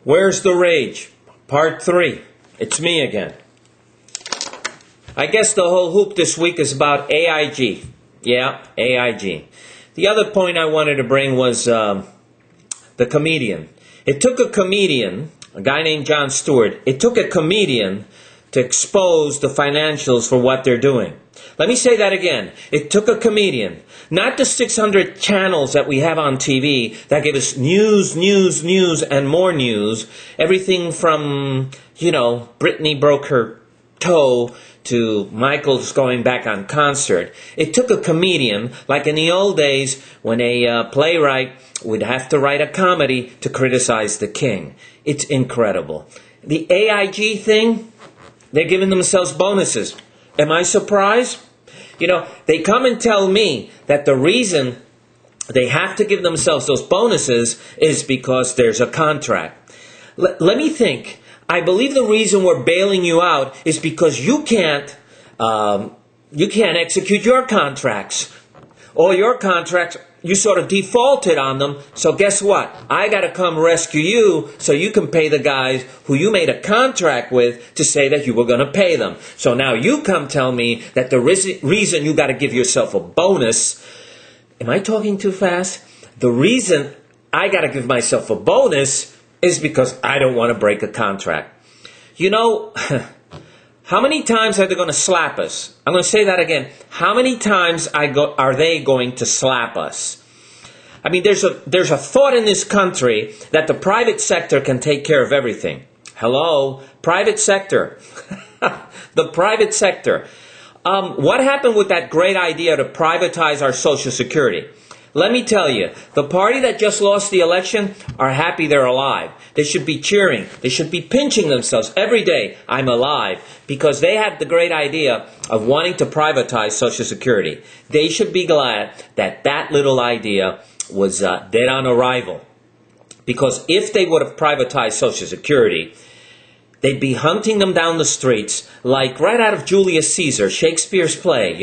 Where's the Rage? Part 3. It's me again. I guess the whole hoop this week is about AIG. Yeah, AIG. The other point I wanted to bring was the comedian. It took a comedian, a guy named Jon Stewart, it took a comedian to expose the financials for what they're doing. Let me say that again. It took a comedian, not the 600 channels that we have on TV that give us news, and more news. Everything from, Britney broke her toe to Michael's going back on concert. It took a comedian, like in the old days when a playwright would have to write a comedy to criticize the king. It's incredible. The AIG thing, they're giving themselves bonuses. Am I surprised? They come and tell me that the reason they have to give themselves those bonuses is because there's a contract. Let me think. I believe the reason we're bailing you out is because you can't execute your contracts. All your contracts, you sort of defaulted on them. So guess what? I got to come rescue you so you can pay the guys who you made a contract with to say that you were going to pay them. So now you come tell me that the reason you got to give yourself a bonus. Am I talking too fast? The reason I got to give myself a bonus is because I don't want to break a contract. How many times are they going to slap us? I'm going to say that again. How many times are they going to slap us? I mean, there's a thought in this country that the private sector can take care of everything. Hello? Private sector. The private sector. What happened with that great idea to privatize our Social Security? Let me tell you, the party that just lost the election are happy they're alive. They should be cheering. They should be pinching themselves every day, I'm alive, because they had the great idea of wanting to privatize Social Security. They should be glad that that little idea was dead on arrival. Because if they would have privatized Social Security, they'd be hunting them down the streets like right out of Julius Caesar, Shakespeare's play,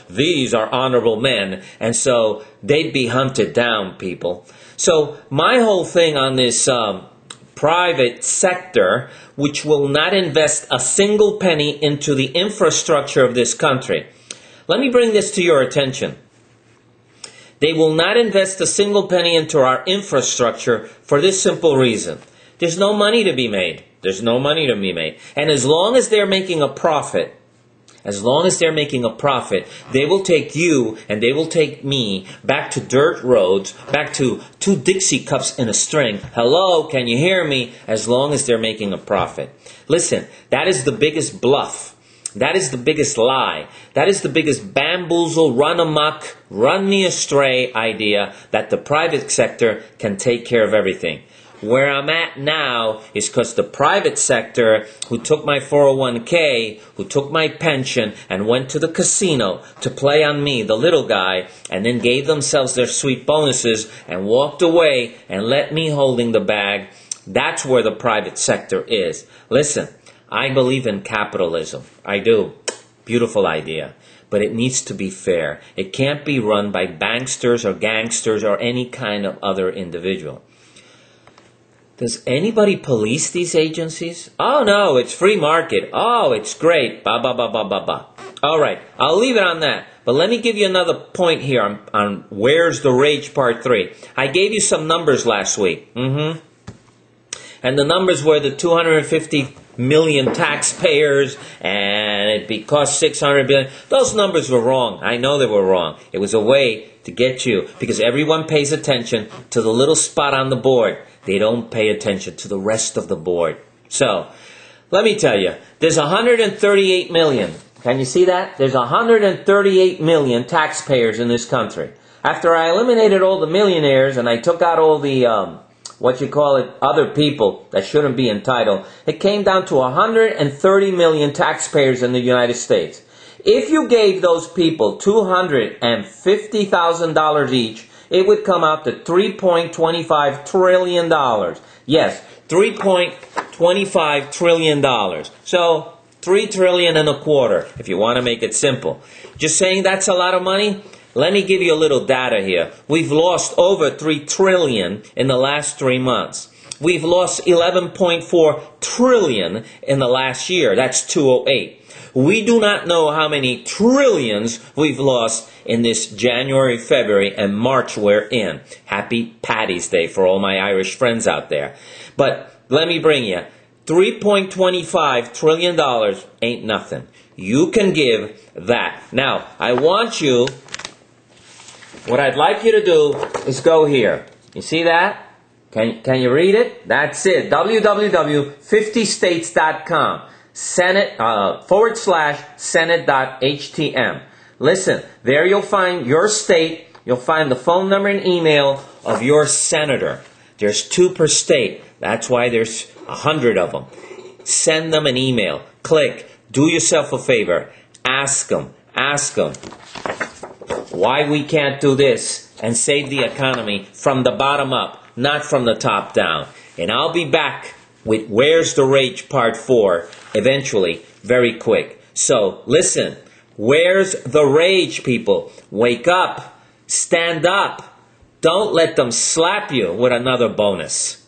These are honorable men. And so they'd be hunted down, people. So my whole thing on this private sector, which will not invest a single penny into the infrastructure of this country. Let me bring this to your attention. They will not invest a single penny into our infrastructure for this simple reason. There's no money to be made. There's no money to be made. And as long as they're making a profit, they will take you and they will take me back to dirt roads, back to 2 Dixie cups in a string. Hello, can you hear me? As long as they're making a profit. Listen, that is the biggest bluff. That is the biggest lie. That is the biggest bamboozle, run amok, run me astray idea that the private sector can take care of everything. Where I'm at now is because the private sector, who took my 401k, who took my pension, and went to the casino to play on me, the little guy, and then gave themselves their sweet bonuses and walked away and let me holding the bag, that's where the private sector is. Listen, I believe in capitalism. I do. Beautiful idea. But it needs to be fair. It can't be run by banksters or gangsters or any kind of other individual. Does anybody police these agencies? Oh, no, it's free market. Oh, it's great. Ba, ba, ba, ba, ba, ba. All right, I'll leave it on that. But let me give you another point here on Where's the Rage Part 3. I gave you some numbers last week. And the numbers were the 250 million taxpayers, and it cost 600 billion. Those numbers were wrong. I know they were wrong. It was a way to get you, because everyone pays attention to the little spot on the board. They don't pay attention to the rest of the board. So, let me tell you, there's 138 million. Can you see that? There's 138 million taxpayers in this country. After I eliminated all the millionaires and I took out all the, other people that shouldn't be entitled, it came down to 130 million taxpayers in the United States. If you gave those people $250,000 each, it would come out to $3.25 trillion. Yes, $3.25 trillion. So, $3 trillion and a quarter, if you want to make it simple. Just saying that's a lot of money? Let me give you a little data here. We've lost over $3 trillion in the last 3 months. We've lost 11.4 trillion in the last year. That's 208. We do not know how many trillions we've lost in this January, February, and March we're in. Happy Paddy's Day for all my Irish friends out there. But let me bring you, $3.25 trillion ain't nothing. You can give that. Now, I want you, what I'd like you to do is go here. You see that? Can you read it? That's it. www.50states.com. Senate /Senate.htm. Listen, there you'll find your state. You'll find the phone number and email of your senator. There's 2 per state. That's why there's 100 of them. Send them an email. Click. Do yourself a favor. Ask them why we can't do this and save the economy from the bottom up, not from the top down. And I'll be back with Where's the Rage Part 4 eventually, very quick. So, listen, where's the rage, people? Wake up. Stand up. Don't let them slap you with another bonus.